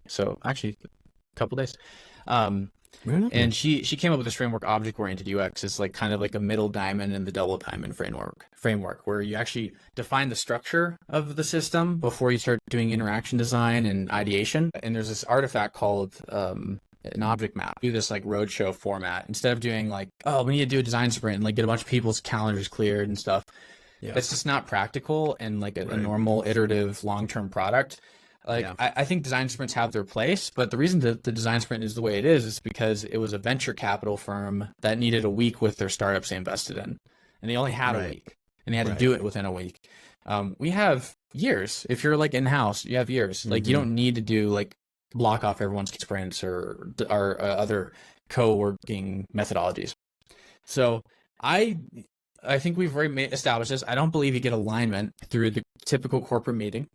So actually, a couple days. Um, and she came up with this framework, object-oriented UX. Is like kind of like a middle diamond in the double diamond framework where you actually define the structure of the system before you start doing interaction design and ideation. And there's this artifact called an object map. Do this like roadshow format instead of doing like, oh, we need to do a design sprint and like get a bunch of people's calendars cleared and stuff. Yeah. That's just not practical and like a normal iterative long-term product. Like I think design sprints have their place, but the reason that the design sprint is the way it is because it was a venture capital firm that needed a week with their startups they invested in, and they only had a week, and they had to do it within a week. We have years. If you're like in-house, you have years. Like you don't need to do like block off everyone's sprints or other co-working methodologies. So I think we've already established this. I don't believe you get alignment through the typical corporate meeting.